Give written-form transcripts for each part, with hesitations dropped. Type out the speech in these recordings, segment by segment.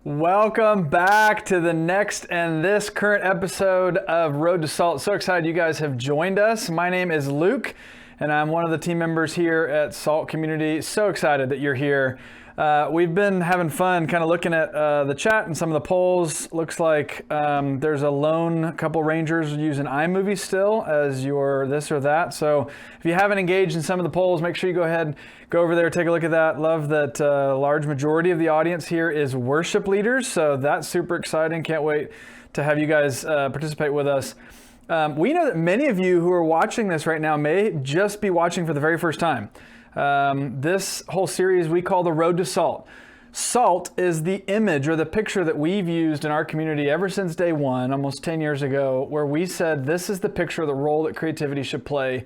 Welcome back to the next and this current episode of Road to Salt. So excited you guys have joined us. My name is Luke, and I'm one of the team members here at Salt Community. So excited that you're here. We've been having fun kind of looking at the chat and some of the polls. Looks like there's a lone couple Rangers using iMovie still as your this or that. So if you haven't engaged in some of the polls, make sure you go ahead, go over there, take a look at that. Love that a large majority of the audience here is worship leaders. So that's super exciting. Can't wait to have you guys participate with us. We know that many of you who are watching this right now may just be watching for the very first time. This whole series we call the Road to Salt. Salt is the image or the picture that we've used in our community ever since day one, almost 10 years ago, where we said this is the picture of the role that creativity should play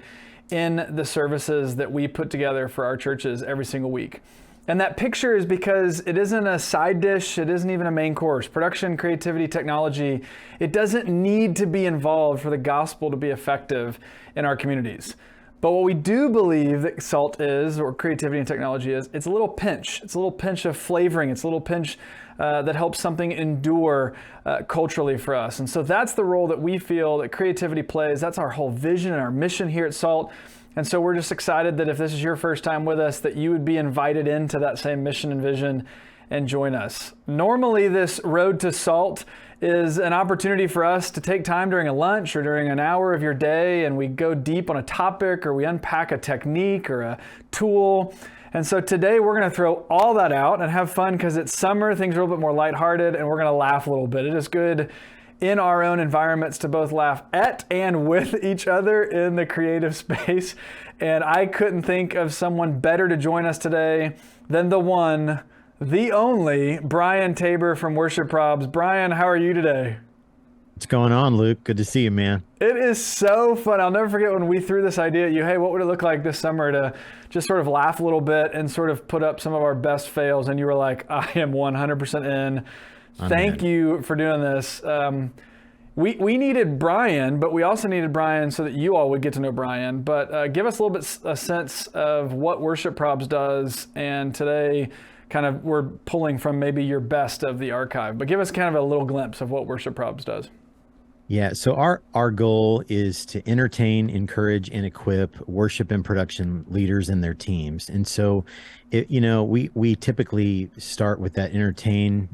in the services that we put together for our churches every single week. And that picture is because it isn't a side dish, it isn't even a main course. Production, creativity, technology, it doesn't need to be involved for the gospel to be effective in our communities. But what we do believe that salt is, or creativity and technology is, it's a little pinch. It's a little pinch of flavoring. It's a little pinch that helps something endure culturally for us. And so that's the role that we feel that creativity plays. That's our whole vision and our mission here at Salt. And so we're just excited that if this is your first time with us, that you would be invited into that same mission and vision and join us. Normally, this Road to Salt is an opportunity for us to take time during a lunch or during an hour of your day, and we go deep on a topic or we unpack a technique or a tool. And so today we're going to throw all that out and have fun because it's summer, things are a little bit more lighthearted, and we're going to laugh a little bit. It is good in our own environments to both laugh at and with each other in the creative space. And I couldn't think of someone better to join us today than the only Brian Tabor from Worship Probs. Brian, how are you today? What's going on, Luke? Good to see you, man. It is so fun. I'll never forget when we threw this idea at you. Hey, what would it look like this summer to just sort of laugh a little bit and sort of put up some of our best fails? And you were like, I am 100% in. Thank you for doing this. We needed Brian, but we also needed Brian so that you all would get to know Brian. But give us a little bit a sense of what Worship Probs does. And today, kind of we're pulling from maybe your best of the archive, but give us kind of a little glimpse of what Worship Probs does. Yeah, so our goal is to entertain, encourage, and equip worship and production leaders and their teams. And so, we typically start with that entertain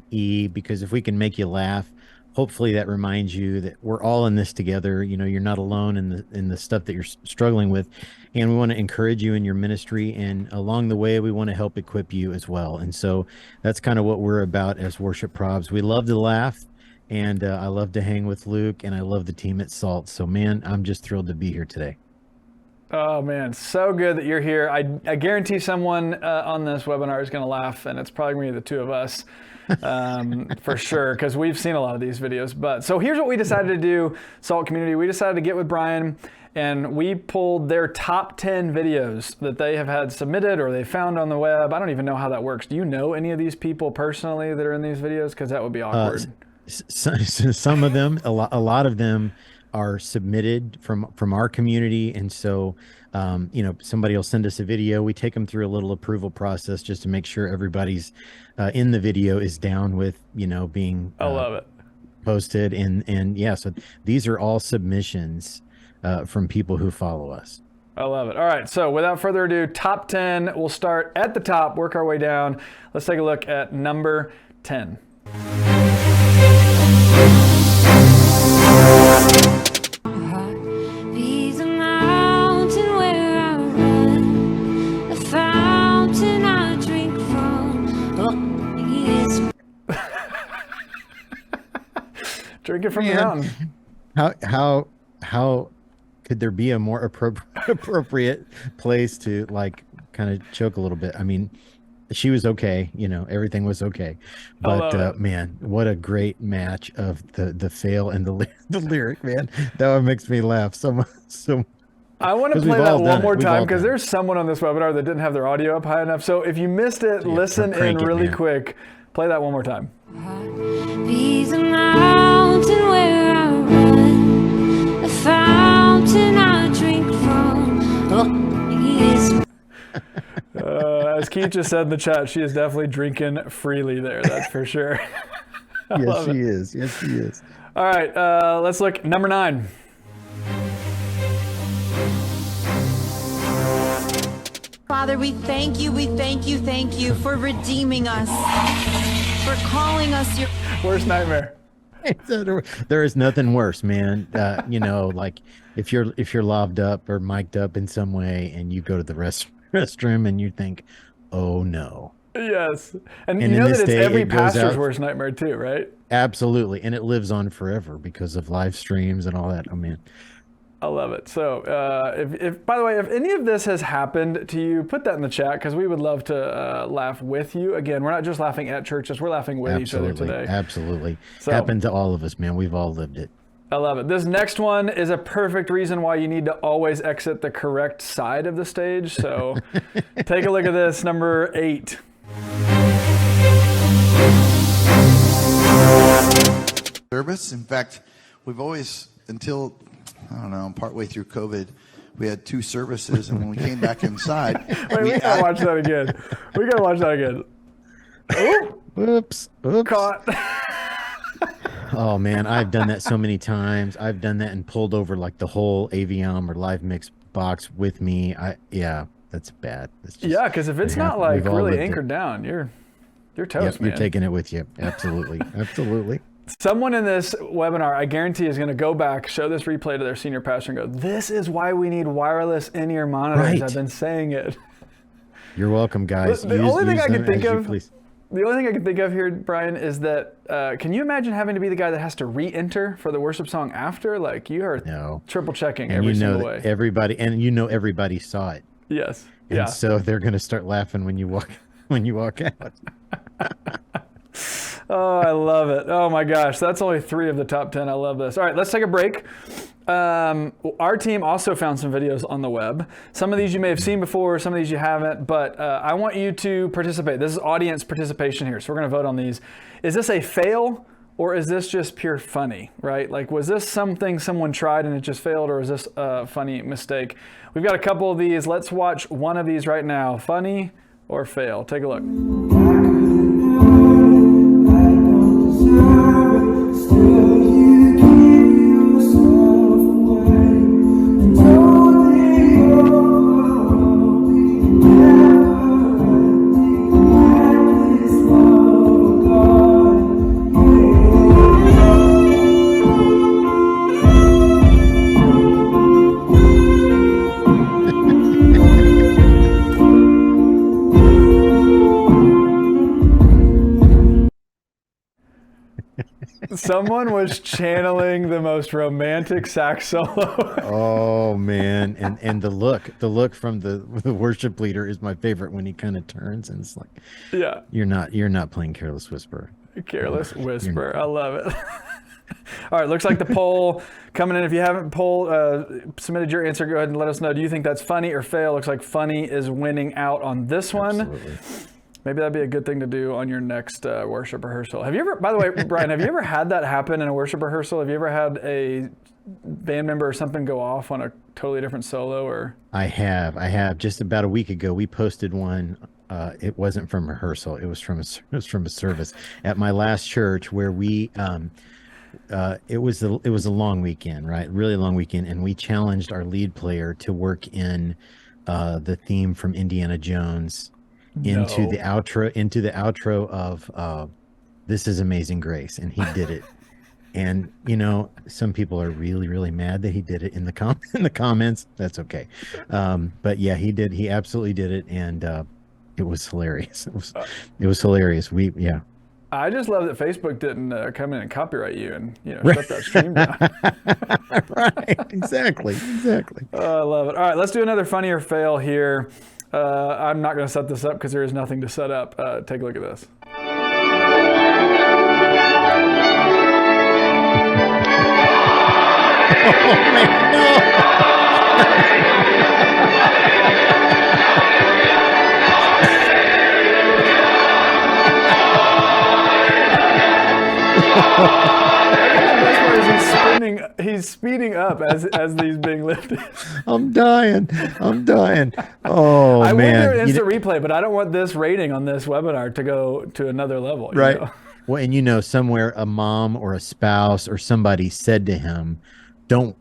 because if we can make you laugh, hopefully that reminds you that we're all in this together. You're not alone in the stuff that you're struggling with. And we want to encourage you in your ministry. And along the way, we want to help equip you as well. And so that's kind of what we're about as Worship Probs. We love to laugh, and I love to hang with Luke, and I love the team at Salt. So, man, I'm just thrilled to be here today. Oh, man, so good that you're here. I guarantee someone on this webinar is going to laugh, and it's probably going to be the two of us. For sure, because we've seen a lot of these videos. But so here's what we decided to do, Salt Community. We decided to get with Brian, and we pulled their top 10 videos that they have had submitted or they found on the web. I don't even know how that works. Do you know any of these people personally that are in these videos? Because that would be awkward. Some of them, a lot of them are submitted from our community. And so, somebody will send us a video. We take them through a little approval process just to make sure everybody's in the video is down with, being I love it. Posted. And yeah, so these are all submissions from people who follow us. I love it. All right. So without further ado, top 10, we'll start at the top, work our way down. Let's take a look at number 10. Drinking from the mountain. How could there be a more appropriate place to kind of choke a little bit? I mean, she was okay, everything was okay, but man, what a great match of the fail and the lyric, man. That one makes me laugh so much. I want to play that one more time because there's someone on this webinar that didn't have their audio up high enough. So if you missed it, listen in really quick. Play that one more time. He's a mountain where I run, a fountain I drink from. Oh, he is. As Keith just said in the chat, she is definitely drinking freely there. That's for sure. Yes, she is. Yes, she is. All right, let's look. Number 9. Father, we thank you for redeeming us, for calling us your... Worst nightmare. There is nothing worse, man. Like if you're lobbed up or mic'd up in some way and you go to the restroom and you think, oh no. Yes. And And you in know this that it's day, every it goes pastor's out- worst nightmare too, right? Absolutely. And it lives on forever because of live streams and all that. Oh man. I love it. So, if by the way, if any of this has happened to you, put that in the chat because we would love to laugh with you. Again, we're not just laughing at churches; we're laughing with each other today. Absolutely. So- Happened to all of us, man. We've all lived it. I love it. This next one is a perfect reason why you need to always exit the correct side of the stage. So, take a look at this. Number 8. Service. In fact, we've always, until, I don't know, partway through COVID, we had 2 services, and when we came back inside, Wait, we gotta watch that again. We gotta watch that again. Oh, Oops. caught. Oh man, I've done that so many times. I've done that and pulled over like the whole Aviom or Live Mix box with me. That's bad. That's just, Yeah, because if it's not like we've all really lived it. anchored down, you're Yep, toast, man. you're taking it with you. Absolutely. Absolutely. Someone in this webinar, I guarantee, is going to go back, show this replay to their senior pastor, and go, "This is why we need wireless in-ear monitors. Right. I've been saying it." You're welcome, guys. The only thing I can think of- please. The only thing I can think of here, Brian, is that can you imagine having to be the guy that has to re-enter for the worship song after? Like you are No. triple checking And every you know single that way. everybody saw it. Yes. And Yeah. so they're going to start laughing when you walk out. Oh, I love it. Oh my gosh, that's only 3 of the top 10. I love this. All right, let's take a break. Our team also found some videos on the web. Some of these you may have seen before, some of these you haven't, but I want you to participate. This is audience participation here, so we're going to vote on these. Is this a fail or is this just pure funny, right? Like, was this something someone tried and it just failed, or is this a funny mistake? We've got a couple of these. Let's watch one of these right now. Funny or fail? Take a look. Someone was channeling the most romantic sax solo. Oh man, and the look from the worship leader is my favorite when he kind of turns and it's like, Yeah, you're not playing Careless Whisper. Careless Whisper. I love it. All right, looks like the poll coming in. If you haven't submitted your answer, go ahead and let us know. Do you think that's funny or fail? Looks like funny is winning out on this one. Absolutely. Maybe that'd be a good thing to do on your next worship rehearsal. Have you ever, by the way, Brian, have you ever had that happen in a worship rehearsal? Have you ever had a band member or something go off on a totally different solo? Or I have. Just about a week ago, we posted one. It wasn't from rehearsal. It was from a service at my last church where we. It was a long weekend, right? Really long weekend, and we challenged our lead player to work in the theme from Indiana Jones into the outro of This Is Amazing Grace, and he did it. And some people are really, really mad that he did it in the comments. That's okay, but yeah, he did. He absolutely did it, and it was hilarious. It was hilarious. I just love that Facebook didn't come in and copyright you and shut that stream down. Right, exactly. I love it. All right, let's do another funny or fail here. I'm not going to set this up because there is nothing to set up. Take a look at this. Oh man, The best part is he's speeding up as these being lifted. I'm dying. Oh I man, would do an instant replay, but I don't want this rating on this webinar to go to another level. Right. Well, and you know, somewhere a mom or a spouse or somebody said to him, don't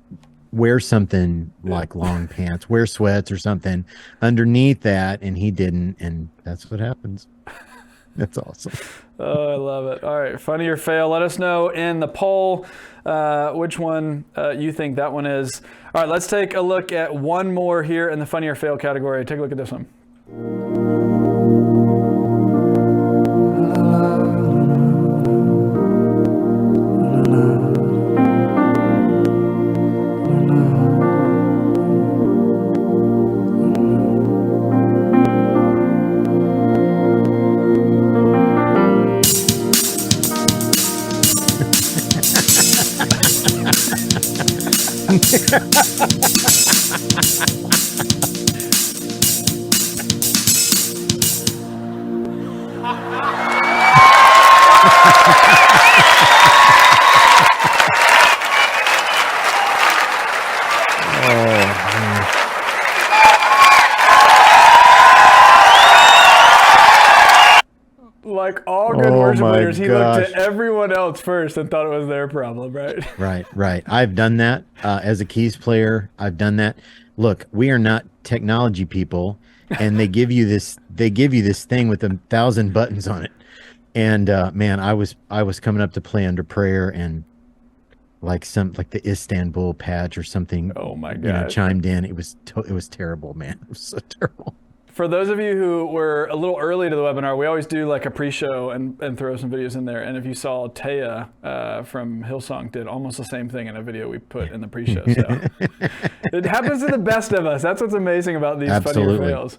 wear something like long pants, wear sweats or something underneath that. And he didn't. And that's what happens. That's awesome. Oh, I love it. All right, funny or fail. Let us know in the poll which one you think that one is. All right, let's take a look at one more here in the funny or fail category. Take a look at this one. Like all good worship leaders, he looked at everyone else first and thought it was their problem, right? Right. I've done that as a keys player. I've done that. Look, we are not technology people, and they give you this thing with 1,000 buttons on it. And man, I was coming up to play under prayer, and like the Istanbul patch or something. Oh my God! Chimed in. It was terrible, man. It was so terrible. For those of you who were a little early to the webinar, we always do like a pre-show and throw some videos in there. And if you saw Taya from Hillsong did almost the same thing in a video we put in the pre-show. So it happens to the best of us. That's what's amazing about these funny fails.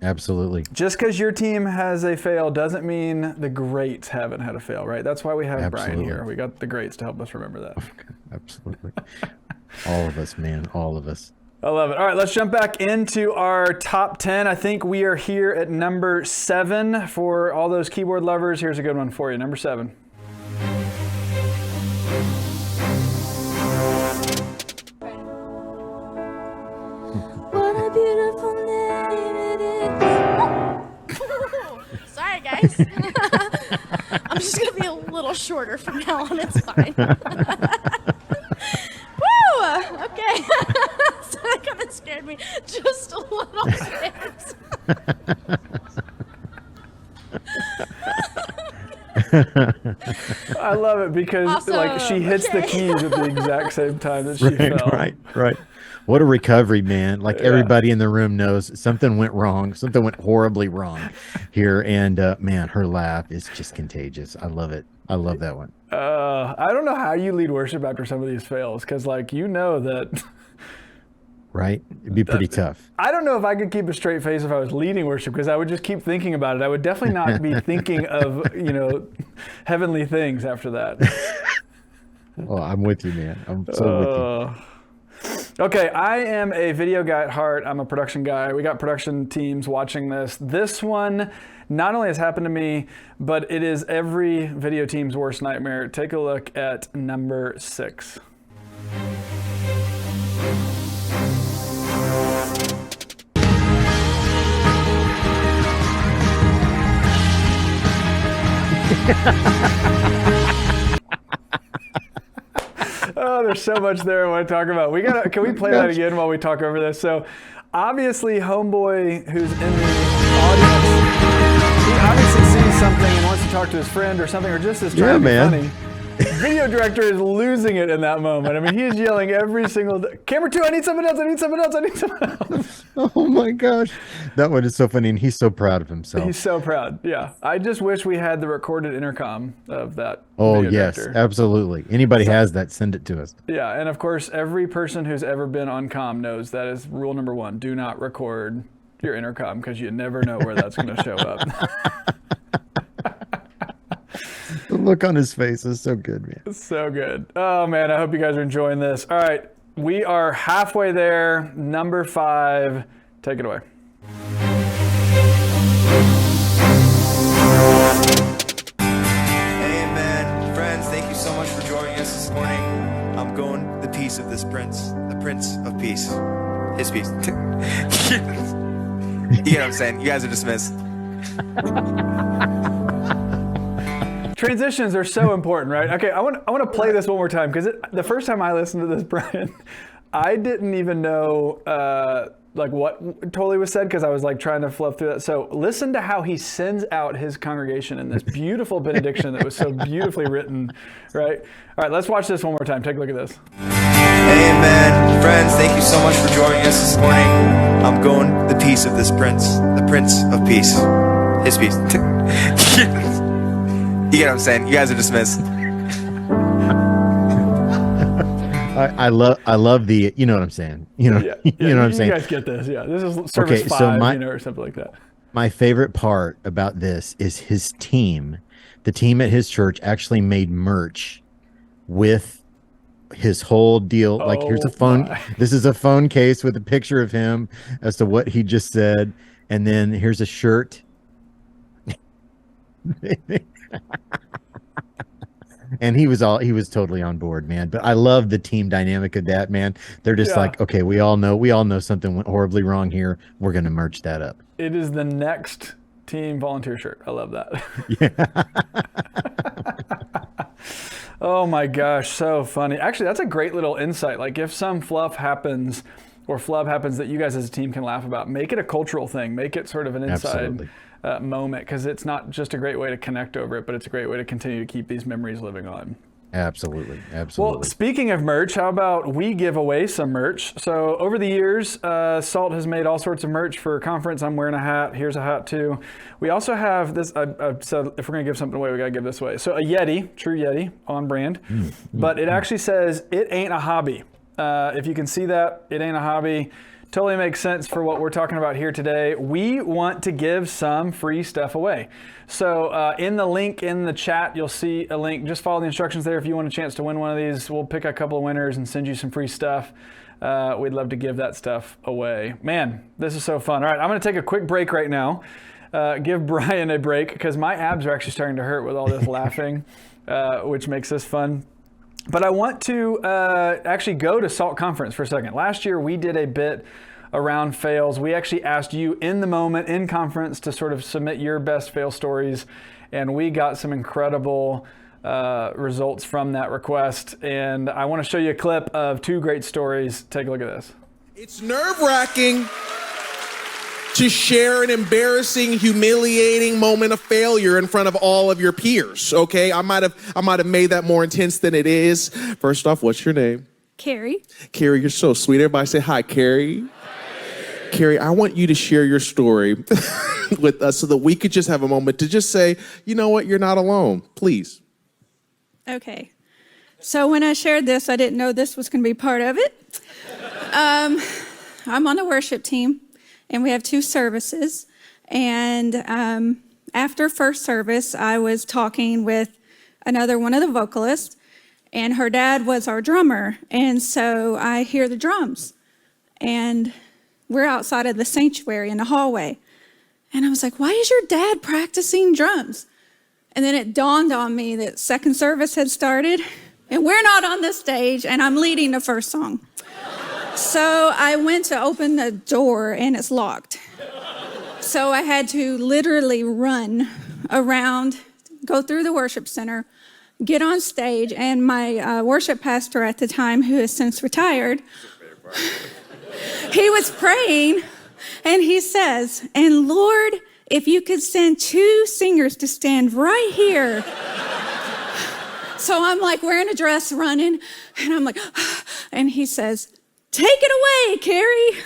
Absolutely. Just because your team has a fail doesn't mean the greats haven't had a fail, right? That's why we have Brian here. We got the greats to help us remember that. Absolutely. All of us, man. All of us. I love it. All right, let's jump back into our top 10. I think we are here at number 7 for all those keyboard lovers. Here's a good one for you. Number 7. What a beautiful night it is. Sorry, guys. I'm just going to be a little shorter from now on. It's fine. Woo! Okay. So that kind of scared me just a little bit. I love it because Awesome. like she hits the keys at the exact same time that she fell. Right. What a recovery, man. Like everybody in the room knows something went wrong. Something went horribly wrong here. And man, her laugh is just contagious. I love it. I love that one. I don't know how you lead worship after some of these fails because like you know that. Right? It'd be pretty tough. I don't know if I could keep a straight face if I was leading worship because I would just keep thinking about it. I would definitely not be thinking of, heavenly things after that. Well, I'm with you, man. I'm so with you. Okay, I am a video guy at heart. I'm a production guy. We got production teams watching this. This one not only has happened to me, but it is every video team's worst nightmare. Take a look at number 6. Oh, there's so much there I want to talk about. Can we play that again while we talk over this? So obviously Homeboy, who's in the audience, he obviously sees something and wants to talk to his friend or something, or just is trying to be funny. Video director is losing it in that moment. I mean, he is yelling every single camera 2, I need someone else, I need someone else, I need someone else. Oh my gosh. That one is so funny, and he's so proud of himself. He's so proud. Yeah. I just wish we had the recorded intercom of that. Oh, video yes, director. absolutely. Anybody has that, send it to us. Yeah, and of course, every person who's ever been on comm knows that is rule number 1. Do not record your intercom because you never know where that's going to show up. The look on his face is so good, man. It's so good. Oh, man, I hope you guys are enjoying this. All right, we are halfway there. Number 5. Take it away. Amen. Friends, thank you so much for joining us this morning. I'm going the peace of this prince, the Prince of Peace. His peace. You know what I'm saying? You guys are dismissed. Transitions are so important, right? Okay, I want to play this one more time because the first time I listened to this, Brian, I didn't even know like what totally was said because I was like trying to fluff through that. So listen to how he sends out his congregation in this beautiful benediction that was so beautifully written, right? All right, let's watch this one more time. Take a look at this. Amen. Friends, thank you so much for joining us this morning. I'm going the peace of this prince, the Prince of Peace. His peace. You get what I'm saying? You guys are dismissed. I love the, you know what I'm saying? You know, Yeah, you know what I'm saying? You guys get this. Yeah, this is service 5, or something like that. My favorite part about this is his team. The team at his church actually made merch with his whole deal. Like, here's a phone. This is a phone case with a picture of him as to what he just said. And then here's a shirt. And he was totally on board, man. But I love the team dynamic of that, man. They're just like, okay, we all know something went horribly wrong here. We're going to merch that up. It is the next team volunteer shirt. I love that. Yeah. Oh my gosh, so funny. Actually, that's a great little insight. Like if some fluff happens or flub happens that you guys as a team can laugh about, make it a cultural thing. Make it sort of an inside moment, because it's not just a great way to connect over it, but it's a great way to continue to keep these memories living on. Absolutely. Well, speaking of merch, how about we give away some merch? So over the years, SALT has made all sorts of merch for a conference. I'm wearing a hat. Here's a hat too. We also have this, so if we're gonna give something away, we gotta give this away. So a Yeti, true Yeti, on brand, but it actually says, "It ain't a hobby." If you can see that, it ain't a hobby. Totally makes sense for what we're talking about here today. We want to give some free stuff away. So in the link in the chat, you'll see a link. Just follow the instructions there if you want a chance to win one of these. We'll pick a couple of winners and send you some free stuff. We'd love to give that stuff away. Man, this is so fun. All right, I'm going to take a quick break right now. Give Brian a break because my abs are actually starting to hurt with all this laughing, which makes this fun. But I want to actually go to SALT Conference for a second. Last year, we did a bit around fails. We actually asked you in the moment, in conference, to sort of submit your best fail stories. And we got some incredible results from that request. And I want to show you a clip of 2 great stories. Take a look at this. It's nerve-wracking to share an embarrassing, humiliating moment of failure in front of all of your peers, okay? I might have made that more intense than it is. First off, what's your name? Carrie. Carrie, you're so sweet. Everybody say hi, Carrie. Hi. Carrie, I want you to share your story with us so that we could just have a moment to just say, you know what, you're not alone, please. Okay. So when I shared this, I didn't know this was going to be part of it. I'm on the worship team. And we have 2 services. And after first service, I was talking with another one of the vocalists, and her dad was our drummer. And so I hear the drums, and we're outside of the sanctuary in the hallway. And I was like, why is your dad practicing drums? And then it dawned on me that second service had started, and we're not on the stage, and I'm leading the first song. So I went to open the door and it's locked. So I had to literally run around, go through the worship center, get on stage, and my worship pastor at the time, who has since retired, he was praying and he says, "And Lord, if you could send 2 singers to stand right here." So I'm like wearing a dress running and I'm like, and he says, "Take it away, Carrie."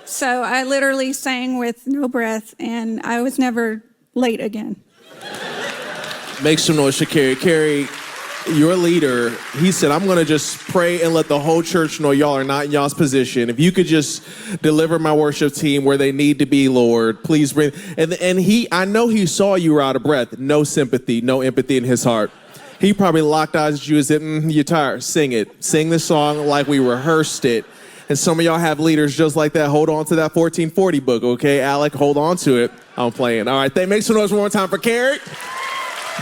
So I literally sang with no breath, and I was never late again. Make some noise for Carrie. Carrie, your leader, he said, I'm going to just pray and let the whole church know y'all are not in y'all's position. If you could just deliver my worship team where they need to be, Lord, please bring. And I know he saw you were out of breath. No sympathy, no empathy in his heart. He probably locked eyes at you and said, you're tired. Sing it. Sing the song like we rehearsed it. And some of y'all have leaders just like that. Hold on to that 1440 book, okay? Alec, hold on to it. I'm playing. All right, make some noise one more time for Carrie.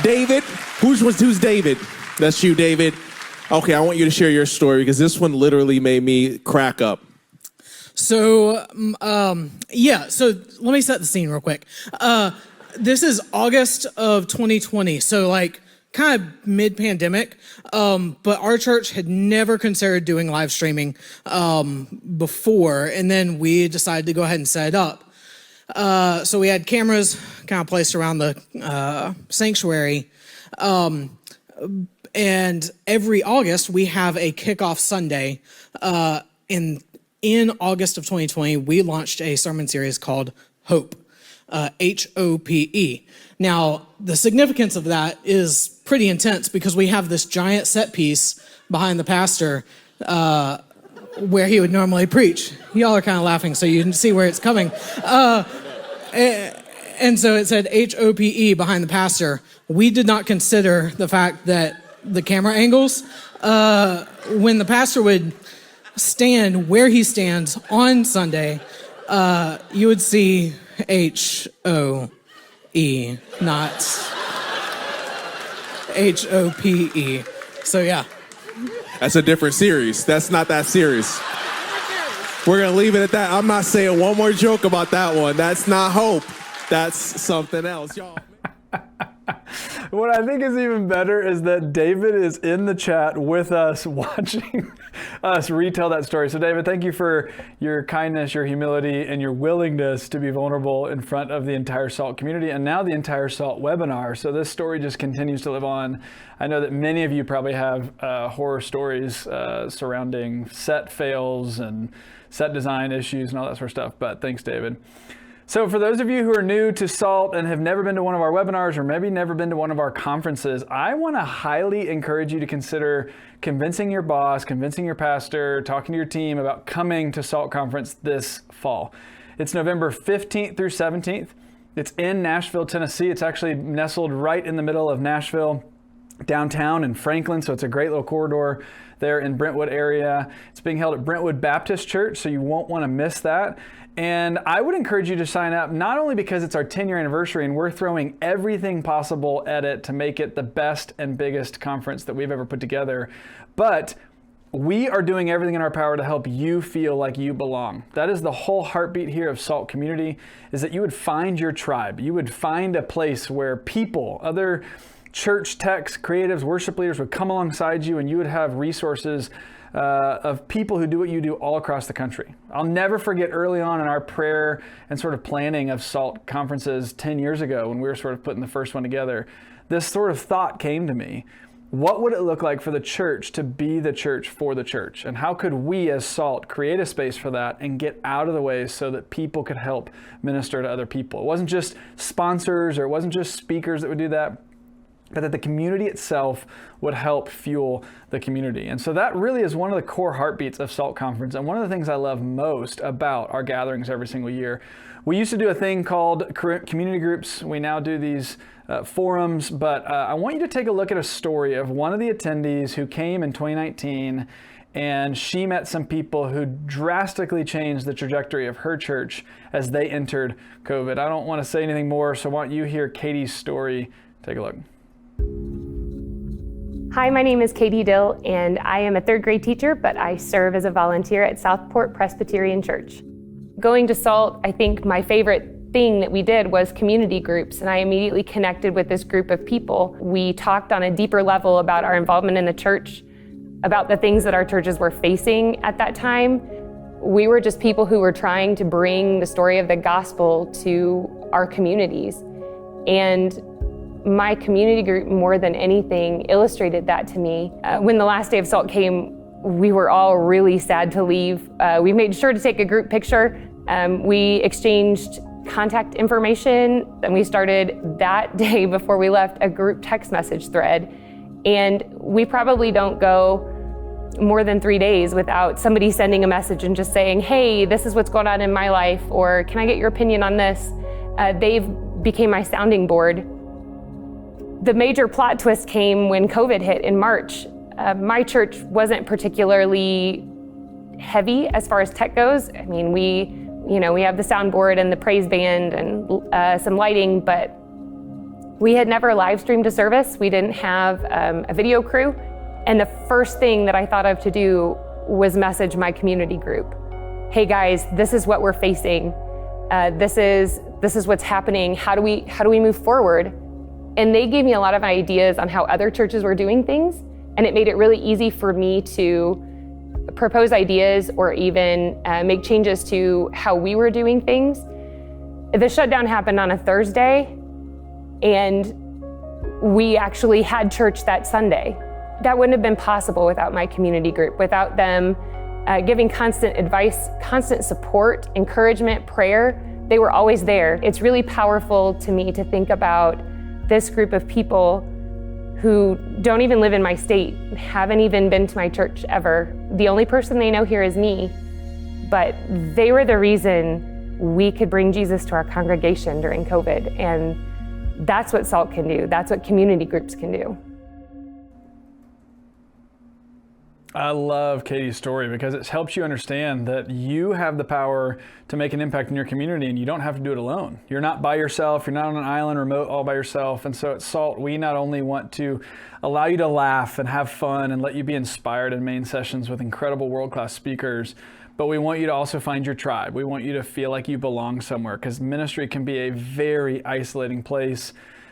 David. Who's David? That's you, David. Okay, I want you to share your story because this one literally made me crack up. So, so let me set the scene real quick. This is August of 2020. So, kind of mid-pandemic, but our church had never considered doing live streaming before, and then we decided to go ahead and set it up. So we had cameras kind of placed around the sanctuary, and every August we have a kickoff Sunday. In August of 2020, we launched a sermon series called Hope, Hope. Now, the significance of that is pretty intense because we have this giant set piece behind the pastor where he would normally preach. Y'all are kind of laughing, so you can see where it's coming. And so it said Hope behind the pastor. We did not consider the fact that the camera angles, when the pastor would stand where he stands on Sunday, you would see H-O-E, not H-O-P-E. So yeah. That's a different series. That's not that series. We're going to leave it at that. I'm not saying one more joke about that one. That's not hope. That's something else, y'all. What I think is even better is that David is in the chat with us, watching us retell that story. So David, thank you for your kindness, your humility, and your willingness to be vulnerable in front of the entire SALT community and now the entire SALT webinar. So this story just continues to live on. I know that many of you probably have horror stories surrounding set fails and set design issues and all that sort of stuff, but thanks, David. So for those of you who are new to SALT and have never been to one of our webinars or maybe never been to one of our conferences, I want to highly encourage you to consider convincing your boss, convincing your pastor, talking to your team about coming to SALT conference this fall. It's November 15th through 17th. It's in Nashville, Tennessee. It's actually nestled right in the middle of Nashville, downtown in Franklin, so it's a great little corridor there in Brentwood area. It's being held at Brentwood Baptist Church, so you won't want to miss that. And I would encourage you to sign up, not only because it's our 10-year anniversary and we're throwing everything possible at it to make it the best and biggest conference that we've ever put together, but we are doing everything in our power to help you feel like you belong. That is the whole heartbeat here of SALT Community, is that you would find your tribe. You would find a place where people, other church techs, creatives, worship leaders would come alongside you, and you would have resources of people who do what you do all across the country. I'll never forget early on in our prayer and sort of planning of SALT conferences 10 years ago when we were sort of putting the first one together, this sort of thought came to me. What would it look like for the church to be the church for the church? And how could we as SALT create a space for that and get out of the way so that people could help minister to other people? It wasn't just sponsors or it wasn't just speakers that would do that, but that the community itself would help fuel the community. And so that really is one of the core heartbeats of SALT Conference, and one of the things I love most about our gatherings every single year. We used to do a thing called community groups. We now do these forums, but I want you to take a look at a story of one of the attendees who came in 2019, and she met some people who drastically changed the trajectory of her church as they entered COVID. I don't want to say anything more, so I want you to hear Katie's story. Take a look. Hi, my name is Katie Dill, and I am a third grade teacher, but I serve as a volunteer at Southport Presbyterian Church. Going to SALT, I think my favorite thing that we did was community groups, and I immediately connected with this group of people. We talked on a deeper level about our involvement in the church, about the things that our churches were facing at that time. We were just people who were trying to bring the story of the gospel to our communities. And my community group, more than anything, illustrated that to me. When the last day of SALT came, we were all really sad to leave. We made sure to take a group picture. We exchanged contact information, and we started that day before we left a group text message thread. And we probably don't go more than 3 days without somebody sending a message and just saying, hey, this is what's going on in my life, or can I get your opinion on this? They've became my sounding board. The major plot twist came when COVID hit in March. My church wasn't particularly heavy as far as tech goes. I mean, we have the soundboard and the praise band and some lighting, but we had never live streamed a service. We didn't have a video crew. And the first thing that I thought of to do was message my community group. Hey guys, this is what we're facing. This is what's happening. How do we move forward? And they gave me a lot of ideas on how other churches were doing things, and it made it really easy for me to propose ideas or even make changes to how we were doing things. The shutdown happened on a Thursday, and we actually had church that Sunday. That wouldn't have been possible without my community group, without them giving constant advice, constant support, encouragement, prayer. They were always there. It's really powerful to me to think about this group of people who don't even live in my state, haven't even been to my church ever. The only person they know here is me, but they were the reason we could bring Jesus to our congregation during COVID. And that's what SALT can do. That's what community groups can do. I love Katie's story because it helps you understand that you have the power to make an impact in your community and you don't have to do it alone. You're not by yourself. You're not on an island remote all by yourself. And so at SALT, we not only want to allow you to laugh and have fun and let you be inspired in main sessions with incredible world-class speakers, but we want you to also find your tribe. We want you to feel like you belong somewhere because ministry can be a very isolating place,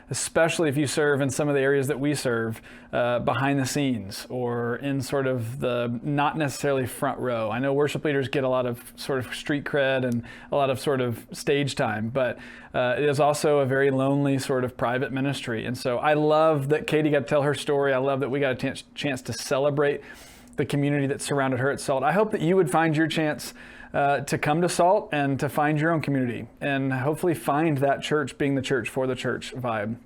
especially if you serve in some of the areas that we serve, behind the scenes or in sort of the not necessarily front row. I know worship leaders get a lot of sort of street cred and a lot of sort of stage time, but it is also a very lonely sort of private ministry. And so I love that Katie got to tell her story. I love that we got a chance to celebrate the community that surrounded her at SALT. I hope that you would find your chance to come to SALT and to find your own community and hopefully find that church being the church for the church vibe.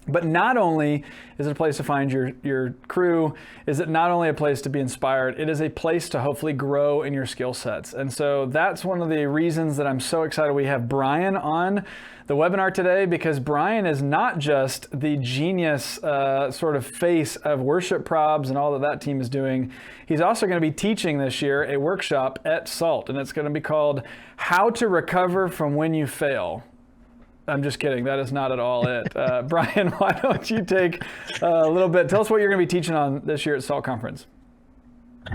But not only is it a place to find your crew, is it not only a place to be inspired, it is a place to hopefully grow in your skill sets. And so that's one of the reasons that I'm so excited we have Brian on the webinar today, because Brian is not just the genius sort of face of worship probs and all that team is doing. He's also going to be teaching this year a workshop at SALT, and it's going to be called How to Recover from When You Fail. I'm just kidding. That is not at all it. Brian, why don't you take a little bit, tell us what you're going to be teaching on this year at SALT Conference.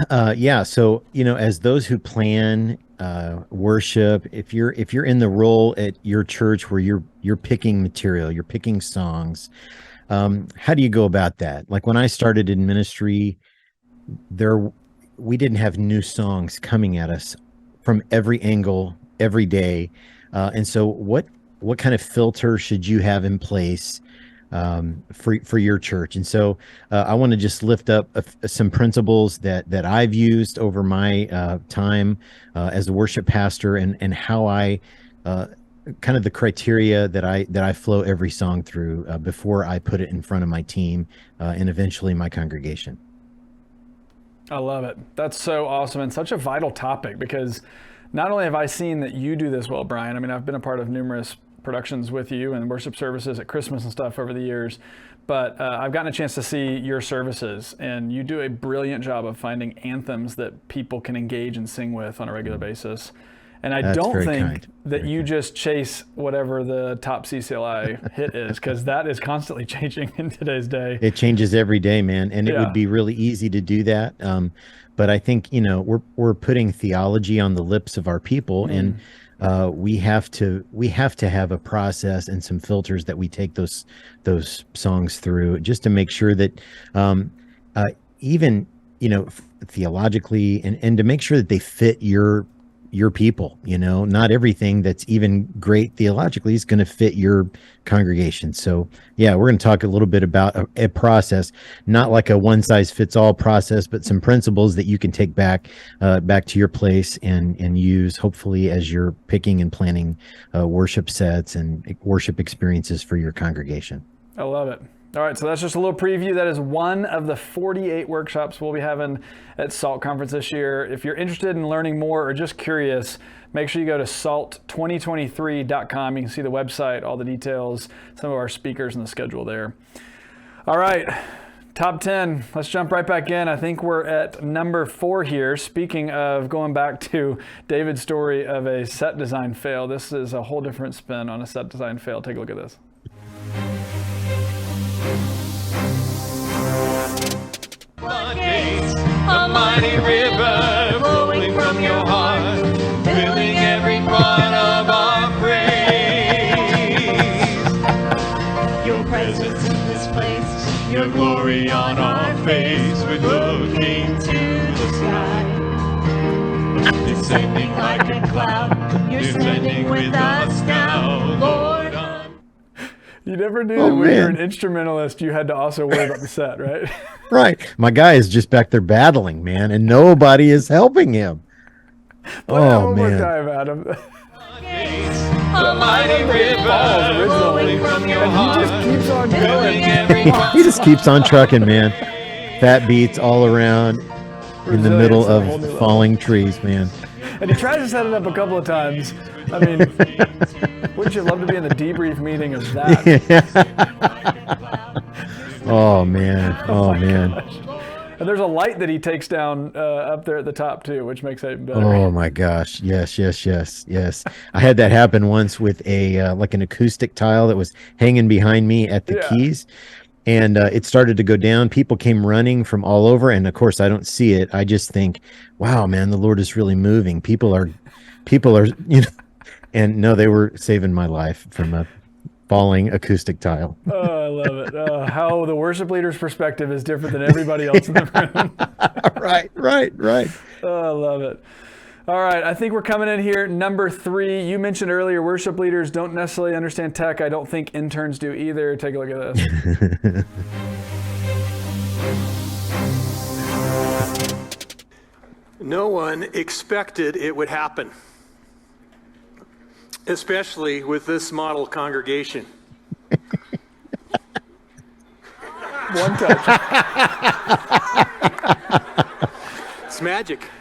Yeah. So, as those who plan worship, if you're in the role at your church where you're picking material, you're picking songs, how do you go about that? Like when I started in ministry, we didn't have new songs coming at us from every angle every day. And so what kind of filter should you have in place for your church? And so I want to just lift up some principles that I've used over my time as a worship pastor and how I kind of the criteria that I flow every song through before I put it in front of my team and eventually my congregation. I love it. That's so awesome and such a vital topic, because not only have I seen that you do this well, Brian, I mean, I've been a part of numerous productions with you and worship services at Christmas and stuff over the years, but I've gotten a chance to see your services, and you do a brilliant job of finding anthems that people can engage and sing with on a regular basis. And I don't think that you just chase whatever the top CCLI hit is, because that is constantly changing in today's day. It changes every day, man. And it would be really easy to do that. But I think, we're putting theology on the lips of our people, and we have to have a process and some filters that we take those songs through, just to make sure that even theologically and to make sure that they fit your people. Not everything that's even great theologically is going to fit your congregation. So yeah, we're going to talk a little bit about a process, not like a one size fits all process, but some principles that you can take back to your place and use hopefully as you're picking and planning worship sets and worship experiences for your congregation. I love it. All right, so that's just a little preview. That is one of the 48 workshops we'll be having at SALT Conference this year. If you're interested in learning more or just curious, make sure you go to salt2023.com. You can see the website, all the details, some of our speakers and the schedule there. All right, top 10. Let's jump right back in. I think we're at number 4 here. Speaking of going back to David's story of a set design fail, this is a whole different spin on a set design fail. Take a look at this. A mighty river flowing from your heart, filling every part of our praise. Your presence glory on our face, we're looking to the sky. Descending like a cloud, you're standing with us now, Lord. You never knew that when you're an instrumentalist, you had to also worry about the set, right? Right. My guy is just back there battling, man, and nobody is helping him. Play that one more time, Adam. A mighty river flowing from your heart. He just keeps on going. He just keeps on trucking, man. Fat beats all around in the middle of falling trees, man. And he tries to set it up a couple of times. I mean, wouldn't you love to be in the debrief meeting of that? Oh, man. Oh, man. Gosh. And there's a light that he takes down up there at the top, too, which makes it even better. Oh, my gosh. Yes. I had that happen once with a like an acoustic tile that was hanging behind me at the keys. And it started to go down. People came running from all over. And, of course, I don't see it. I just think, wow, man, the Lord is really moving. People are, you know. And no, they were saving my life from a falling acoustic tile. Oh, I love it. How the worship leader's perspective is different than everybody else in the room. Right. Oh, I love it. All right, I think we're coming in here. Number 3, you mentioned earlier worship leaders don't necessarily understand tech. I don't think interns do either. Take a look at this. No one expected it would happen, especially with this model congregation. One touch. It's magic.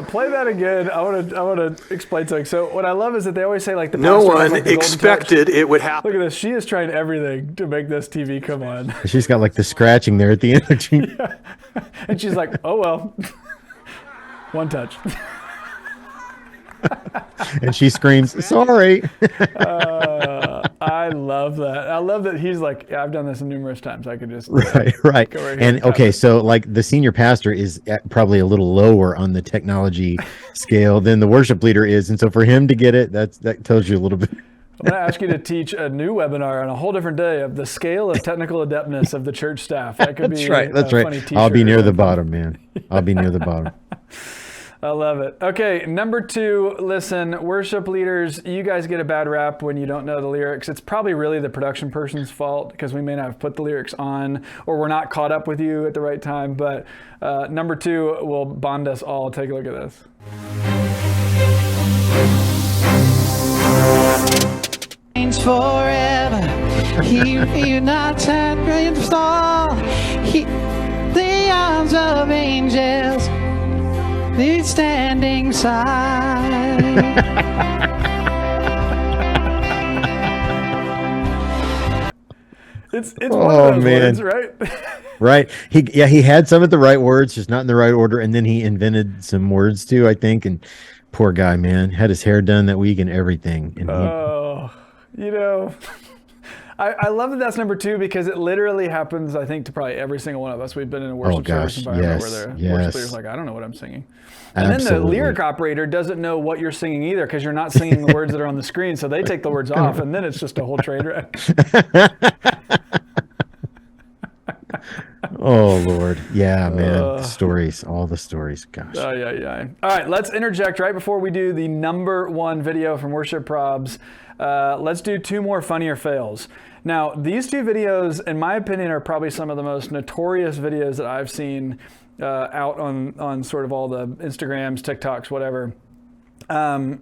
Play that again. I want to explain something. So what I love is that they always say like the No pastor one has, like, the golden expected touch. it would happen. Look at this. She is trying everything to make this TV come on. She's got like the scratching there at the end. Yeah. And she's like, oh, well, one touch. And she screams, sorry. I love that. I love that he's like, yeah, I've done this numerous times. I could just Right. go right here And okay, so like the senior pastor is probably a little lower on the technology scale than the worship leader is. And so for him to get it, that tells you a little bit. I'm going to ask you to teach a new webinar on a whole different day of the scale of technical adeptness of the church staff. That could be That's right. a funny t-shirt. I'll be near the bottom, man. I'll be near the bottom. I love it. Okay, number 2, listen, worship leaders, you guys get a bad rap when you don't know the lyrics. It's probably really the production person's fault because we may not have put the lyrics on or we're not caught up with you at the right time. But number 2 will bond us all. Take a look at this. Forever, he unites and install the arms of angels. He's standing side. It's one of those words, right? Right. He had some at the right words, just not in the right order, and then he invented some words too, I think. And poor guy, man, had his hair done that week and everything. And you know, I love that that's number 2 because it literally happens, I think, to probably every single one of us. We've been in a worship service environment where the worship leader's like, I don't know what I'm singing. And then the lyric operator doesn't know what you're singing either because you're not singing the words that are on the screen. So they take the words off and then it's just a whole train wreck. Oh, Lord. Yeah, man. Stories, all the stories. Gosh. Yeah. All right, let's interject right before we do the number 1 video from Worship Probs. Let's do 2 more funnier fails. Now, these 2 videos, in my opinion, are probably some of the most notorious videos that I've seen out on sort of all the Instagrams, TikToks, whatever.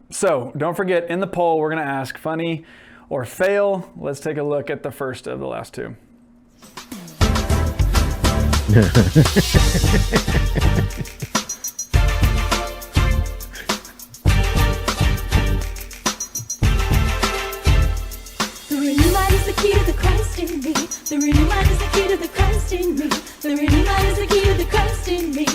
So don't forget, in the poll, we're going to ask funny or fail. Let's take a look at the first of the last 2. The renewed mind is the key to the Christ in me. The renewed mind is the key to the Christ in me. The renewed mind is the key to the Christ in me.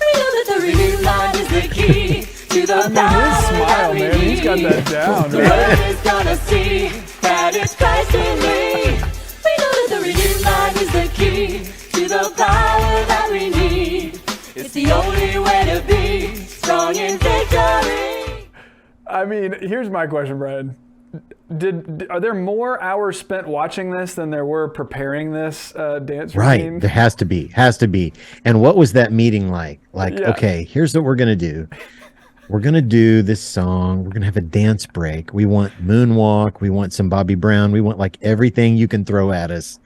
We know that the renewed mind is the key to the I mean, his smile, man, he's got that down, The right? world is gonna see that it's Christ in me. We know that the renewed mind is the key to the power that we need. It's the only way to be strong in victory. I mean, here's my question, Brian. Are there more hours spent watching this than there were preparing this dance routine? Right. There has to be. And what was that meeting like? Yeah. Okay, here's what we're going to do. We're going to do this song. We're going to have a dance break. We want moonwalk. We want some Bobby Brown. We want like everything you can throw at us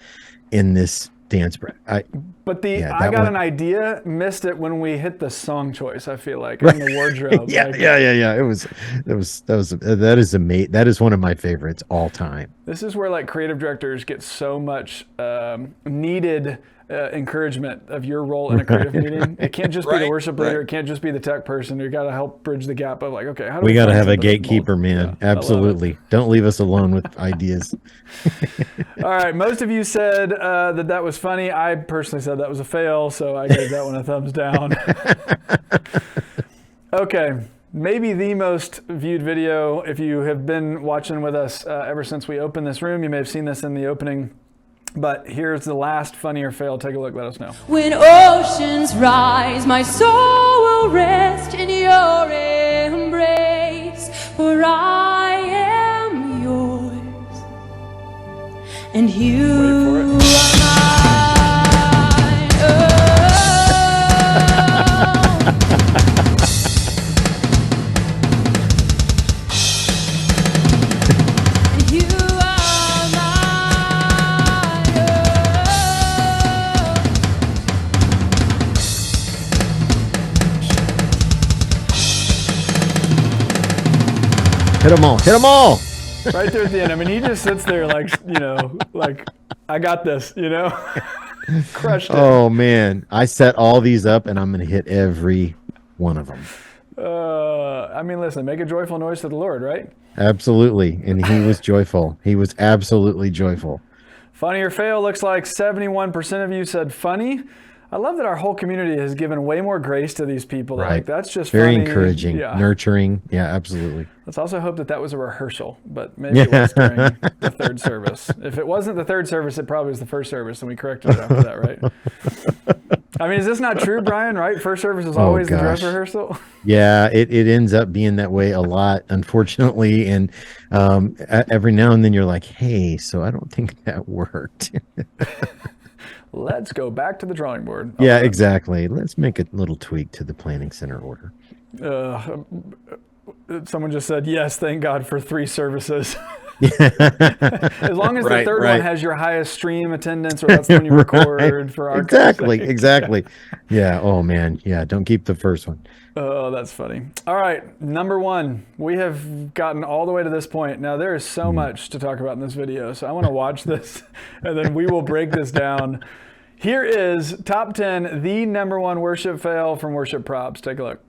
in this dance break. I got an idea, missed it when we hit the song choice, I feel like, in the wardrobe. Yeah. That is amazing. That is one of my favorites all time. This is where like creative directors get so much needed encouragement of your role in a creative meeting. It can't just be the worship leader. It can't just be the tech person. You got to help bridge the gap of like, okay, how do we got to have a gatekeeper, man. Yeah, absolutely. Don't leave us alone with ideas. All right. Most of you said that was funny. I personally said that was a fail, so I gave that one a thumbs down. Okay. Maybe the most viewed video. If you have been watching with us ever since we opened this room, you may have seen this in the opening. But here's the last funny or fail. Take a look. Let us know. When oceans rise, my soul will rest in your embrace. For I am yours, and you are mine. You are mine. Hit them all. Right there at the end. I mean, he just sits there like, like, I got this, crushed it. Oh, man. I set all these up, and I'm going to hit every one of them. I mean, listen, make a joyful noise to the Lord, right? Absolutely. And he was joyful. He was absolutely joyful. Funny or fail looks like 71% of you said funny. I love that our whole community has given way more grace to these people. Right. Like, that's just very funny. encouraging, nurturing. Yeah, absolutely. Let's also hope that was a rehearsal, but maybe it was during the third service. If it wasn't the third service, it probably was the first service, and we corrected it after that, right? I mean, is this not true, Brian, right? First service is always the dress rehearsal? Yeah, it ends up being that way a lot, unfortunately. And every now and then you're like, hey, so I don't think that worked. Let's go back to the drawing board. Yeah, exactly. Let's make a little tweak to the planning center order. Someone just said, yes, thank God for 3 services. As long as the third one has your highest stream attendance, or that's when you record for our Exactly. Yeah. Oh, man. Yeah. Don't keep the first one. Oh, that's funny. All right. Number 1. We have gotten all the way to this point. Now, there is so much to talk about in this video, so I want to watch this, and then we will break this down. Here is top 10, the number 1 worship fail from Worship Props. Take a look.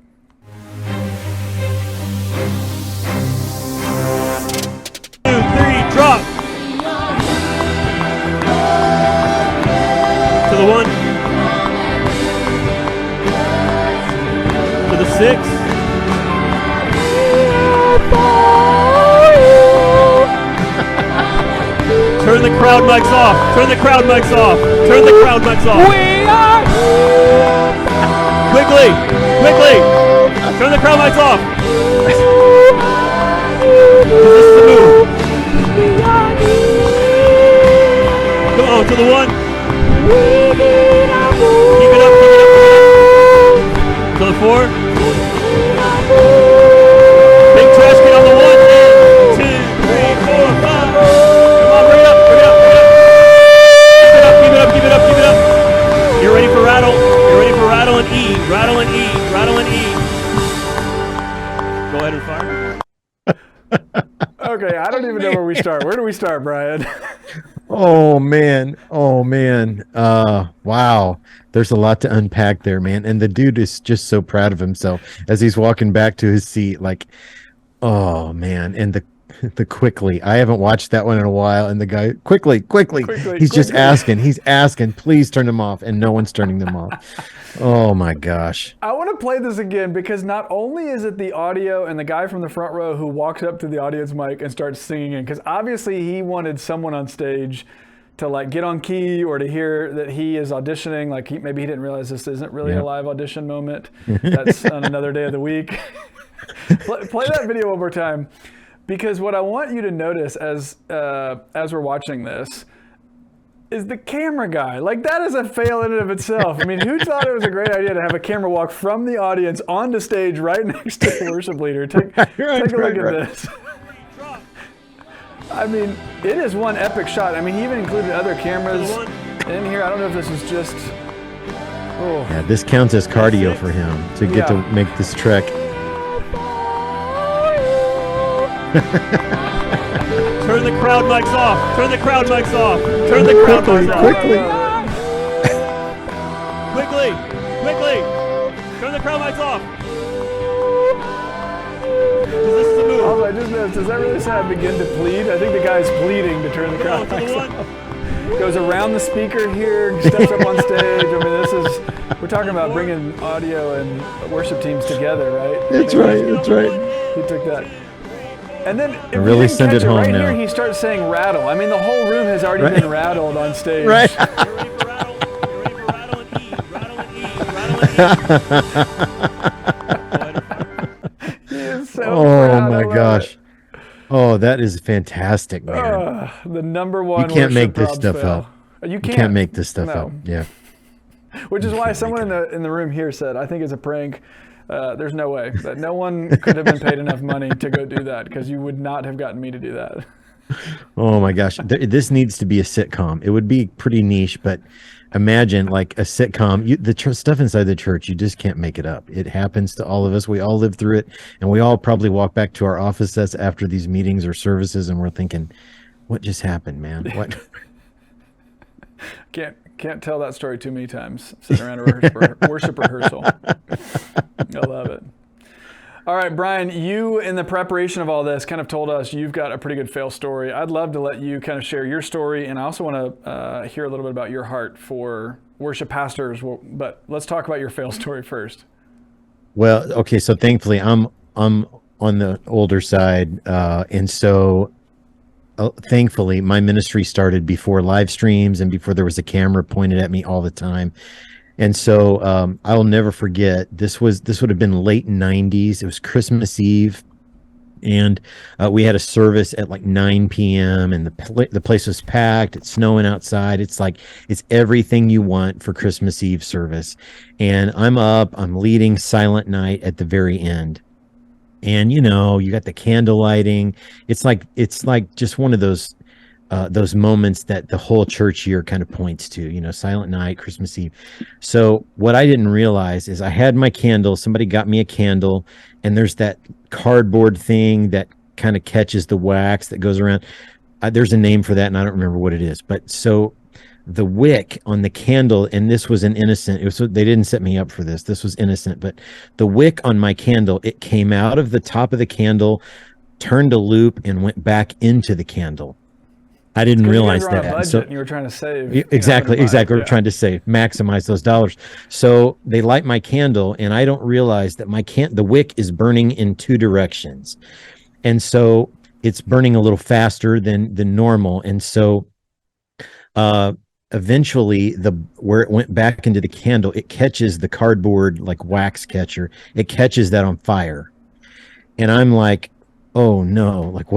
Drop. To the 1. To the 6. Turn the crowd mics off. Turn the crowd mics off. Turn the crowd mics off. We are quickly. Turn the crowd mics off. This is the move. Come on, to the 1. Keep it up. To the 4. Big trash can on the 1. 2, 3, 4, 5. Come on, bring it up. Keep it up. You're ready for rattle. Rattle and E. Go ahead and fire. Okay, I don't even know where we start. Where do we start, Brian? Oh man. Wow. There's a lot to unpack there, man. And the dude is just so proud of himself as he's walking back to his seat. Like, oh man. And the quickly. I haven't watched that one in a while. And the guy quickly. He's just asking. He's asking, please turn them off. And no one's turning them off. Oh my gosh. I want to play this again because not only is it the audio and the guy from the front row who walks up to the audience mic and starts singing, because obviously he wanted someone on stage to like get on key or to hear that he is auditioning. Like maybe he didn't realize this isn't really a live audition moment. That's on another day of the week. Play that video one more time. Because what I want you to notice as we're watching this is the camera guy. Like, that is a fail in and of itself. I mean, who thought it was a great idea to have a camera walk from the audience onto stage right next to the worship leader? Take a look at this. I mean, it is one epic shot. I mean, he even included other cameras in here. I don't know if this is just... Oh. Yeah, this counts as cardio for him to get to make this trek. Turn the crowd mics off. Turn the crowd mics off. Turn the crowd mics off. Quickly. Turn the crowd mics off. This is the move. Also, I just noticed, does that really sound begin to plead? I think the guy's pleading to turn the crowd mics off. Goes around the speaker here, steps up on stage. I mean, we're talking about bringing audio and worship teams together, right? That's right. He took that. And then I really send it home right now. Here, he starts saying rattle. I mean, the whole room has already been rattled on stage. Right. He is so Oh proud. my gosh. Oh, that is fantastic, man. The number one. You can't make worship this stuff fail. up. You You can't make this stuff up. Yeah. Which is why someone in the room here said, I think it's a prank. There's no way that no one could have been paid enough money to go do that, because you would not have gotten me to do that. Oh my gosh. This needs to be a sitcom. It would be pretty niche, but imagine like a sitcom. Stuff inside the church, you just can't make it up. It happens to all of us. We all live through it, and we all probably walk back to our offices after these meetings or services, and we're thinking, what just happened, man? What? Can't tell that story too many times sitting around a worship rehearsal. I love it. All right, Brian, you in the preparation of all this kind of told us you've got a pretty good fail story. I'd love to let you kind of share your story, and I also want to hear a little bit about your heart for worship pastors, but let's talk about your fail story first. Well, okay, so thankfully I'm on the older side, and so thankfully my ministry started before live streams and before there was a camera pointed at me all the time. And so I'll never forget, this would have been late 90s. It was Christmas Eve, and we had a service at like 9 p.m. and the place was packed. It's snowing outside. It's everything you want for Christmas Eve service. And I'm leading Silent Night at the very end. And you got the candle lighting. It's like just one of those moments that the whole church year kind of points to, Silent Night, Christmas Eve. So what I didn't realize is I had my candle. Somebody got me a candle, and there's that cardboard thing that kind of catches the wax that goes around. There's a name for that, and I don't remember what it is. But so the wick on the candle, and this was an innocent, they didn't set me up for this. This was innocent, but the wick on my candle, it came out of the top of the candle, turned a loop, and went back into the candle. I didn't realize that. On a budget, so and you were trying to save. Exactly. We're trying to save, maximize those dollars. So they light my candle, and I don't realize that the wick is burning in two directions, and so it's burning a little faster than normal. And so, eventually, where it went back into the candle, it catches the cardboard like wax catcher. It catches that on fire, and I'm like, oh no! Like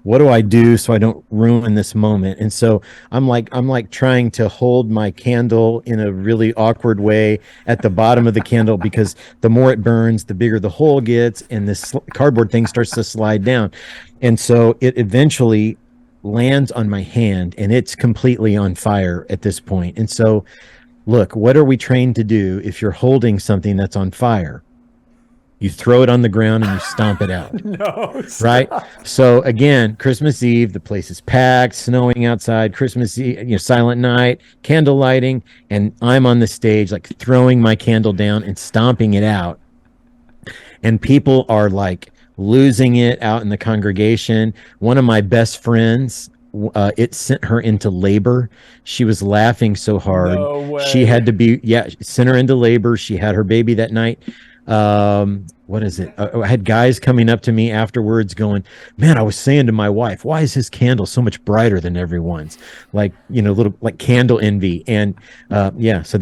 what do I do so I don't ruin this moment? And so I'm like trying to hold my candle in a really awkward way at the bottom of the candle, because the more it burns, the bigger the hole gets, and this cardboard thing starts to slide down. And so it eventually lands on my hand, and it's completely on fire at this point. And so, look, what are we trained to do if you're holding something that's on fire? You throw it on the ground and you stomp it out. No, stop. Right? So again, Christmas Eve, the place is packed, snowing outside, Christmas Eve, Silent Night, candle lighting, and I'm on the stage like throwing my candle down and stomping it out. And people are like losing it out in the congregation. One of my best friends, it sent her into labor. She was laughing so hard. No way. She had to sent her into labor. She had her baby that night. What is it? I had guys coming up to me afterwards going, man, I was saying to my wife, why is his candle so much brighter than everyone's? Like, little like candle envy. And so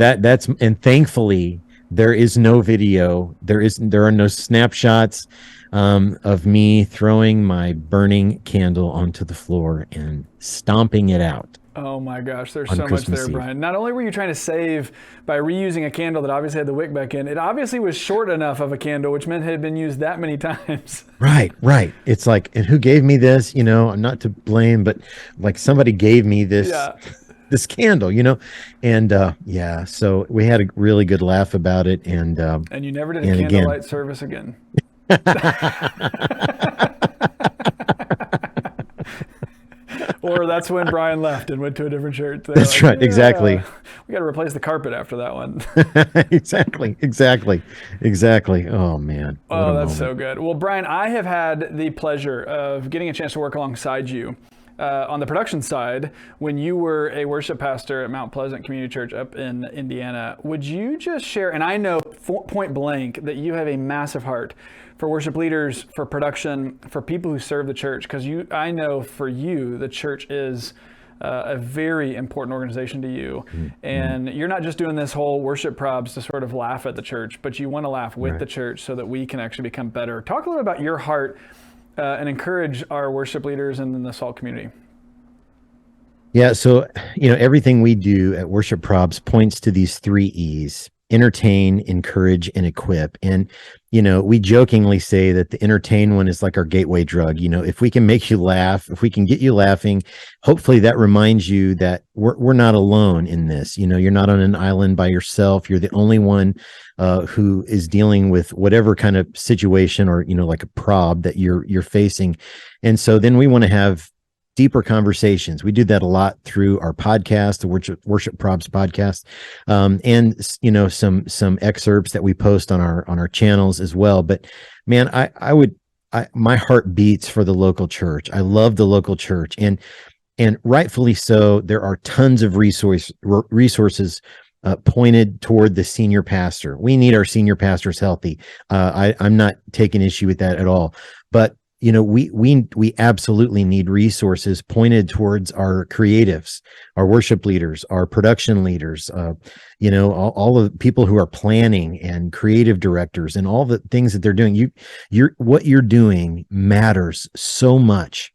and thankfully there is no video. There are no snapshots. of me throwing my burning candle onto the floor and stomping it out. Oh my gosh, there's on so much Christmas there, Eve. Brian. Not only were you trying to save by reusing a candle that obviously had the wick back in, it obviously was short enough of a candle, which meant it had been used that many times. Right. It's like, and who gave me this? I'm not to blame, but like somebody gave me this. Yeah. This candle, and so we had a really good laugh about it, and you never did a candlelight service again. Or that's when Brian left and went to a different church. That's right, exactly. We got to replace the carpet after that one. Exactly. Oh man. Oh, that's so good. Well, Brian, I have had the pleasure of getting a chance to work alongside you on the production side when you were a worship pastor at Mount Pleasant Community Church up in Indiana. Would you just share, and I know point blank that you have a massive heart for worship leaders, for production, for people who serve the church, because I know for you, the church is a very important organization to you. And you're not just doing this whole worship probs to sort of laugh at the church, but you want to laugh with the church so that we can actually become better. Talk a little about your heart and encourage our worship leaders and the SALT community. Yeah, so everything we do at Worship Probs points to these 3 E's: entertain, encourage, and equip. And we jokingly say that the entertain one is like our gateway drug. If we can make you laugh, if we can get you laughing, hopefully that reminds you that we're not alone in this. You're not on an island by yourself. You're the only one who is dealing with whatever kind of situation or like a prob that you're facing. And so then we want to have deeper conversations. We do that a lot through our podcast, the Worship Probs podcast, and some excerpts that we post on our channels as well. But man, my heart beats for the local church. I love the local church, and rightfully so. There are tons of resources pointed toward the senior pastor. We need our senior pastors healthy. I'm not taking issue with that at all, but we absolutely need resources pointed towards our creatives, our worship leaders, our production leaders, all of the people who are planning and creative directors and all the things that they're doing. What you're doing matters so much.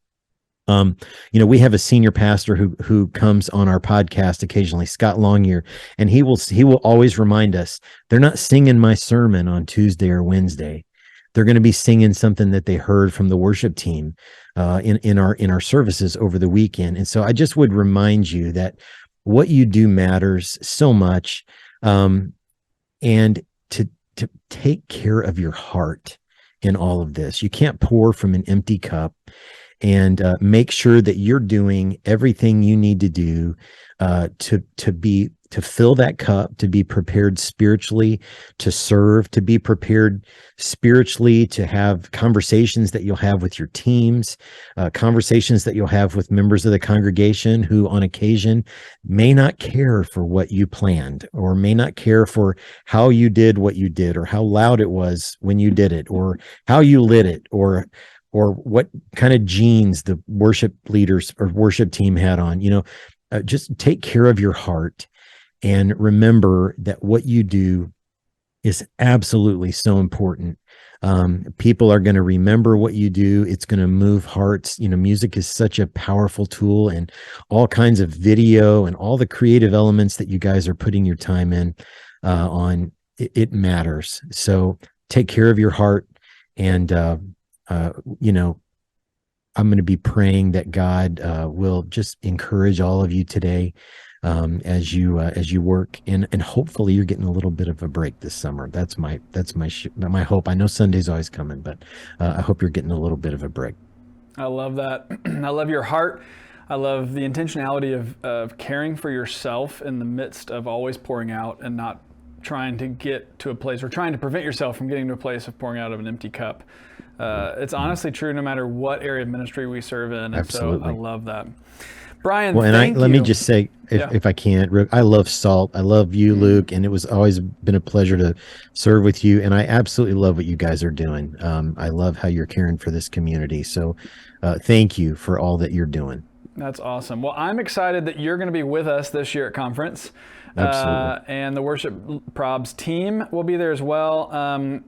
We have a senior pastor who comes on our podcast occasionally, Scott Longyear, and he will always remind us, they're not singing my sermon on Tuesday or Wednesday. They're going to be singing something that they heard from the worship team in our services over the weekend. And so I just would remind you that what you do matters so much, and to take care of your heart in all of this. You can't pour from an empty cup, and make sure that you're doing everything you need to do to fill that cup, to be prepared spiritually, to serve, to be prepared spiritually, to have conversations that you'll have with your teams, conversations that you'll have with members of the congregation who on occasion may not care for what you planned, or may not care for how you did what you did, or how loud it was when you did it, or how you lit it, or what kind of jeans the worship leaders or worship team had on. Just take care of your heart. And remember that what you do is absolutely so important. People are going to remember what you do. It's going to move hearts. Music is such a powerful tool, and all kinds of video and all the creative elements that you guys are putting your time in on, it matters. So take care of your heart. And, I'm going to be praying that God will just encourage all of you today. As you work, and hopefully you're getting a little bit of a break this summer. That's my hope. I know Sunday's always coming, but I hope you're getting a little bit of a break. I love that. I love your heart. I love the intentionality of caring for yourself in the midst of always pouring out and not trying to get to a place, or trying to prevent yourself from getting to a place of pouring out of an empty cup. It's honestly true no matter what area of ministry we serve in. And Absolutely. So I love that. Brian, well, and thank you. Let me just say, if I can, I love SALT. I love you, Luke, and it was always been a pleasure to serve with you. And I absolutely love what you guys are doing. I love how you're caring for this community. So thank you for all that you're doing. That's awesome. Well, I'm excited that you're going to be with us this year at conference. Absolutely. And the Worship Probs team will be there as well.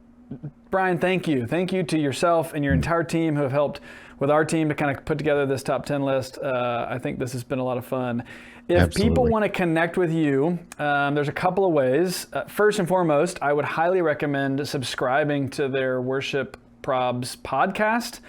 Brian, thank you. Thank you to yourself and your entire team who have helped with our team to kind of put together this top 10 list. I think this has been a lot of fun. If Absolutely. people want to connect with you, there's a couple of ways. First and foremost, I would highly recommend subscribing to their Worship Probs podcast.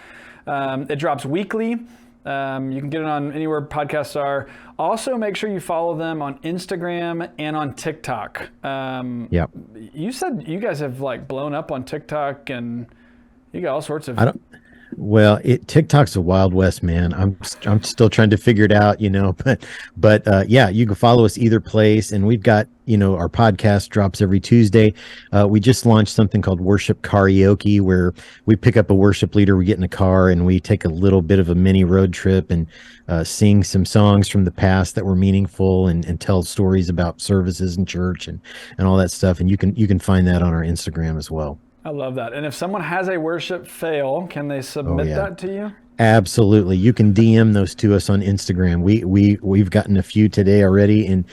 It drops weekly. You can get it on anywhere podcasts are. Also, make sure you follow them on Instagram and on TikTok. Yep. You said you guys have like blown up on TikTok and you got all sorts of. Well, TikTok's a Wild West, man. I'm still trying to figure it out, but yeah, you can follow us either place, and we've got, our podcast drops every Tuesday. We just launched something called Worship Karaoke, where we pick up a worship leader, we get in a car, and we take a little bit of a mini road trip and sing some songs from the past that were meaningful and tell stories about services in church and all that stuff. And you can find that on our Instagram as well. I love that. And if someone has a worship fail, can they submit that to you? Absolutely. You can DM those to us on Instagram. We've gotten a few today already, and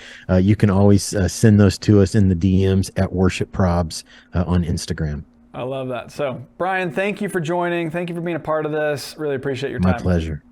you can always send those to us in the DMs at Worship Probs on Instagram. I love that. So, Brian, thank you for joining. Thank you for being a part of this. Really appreciate your time. My pleasure.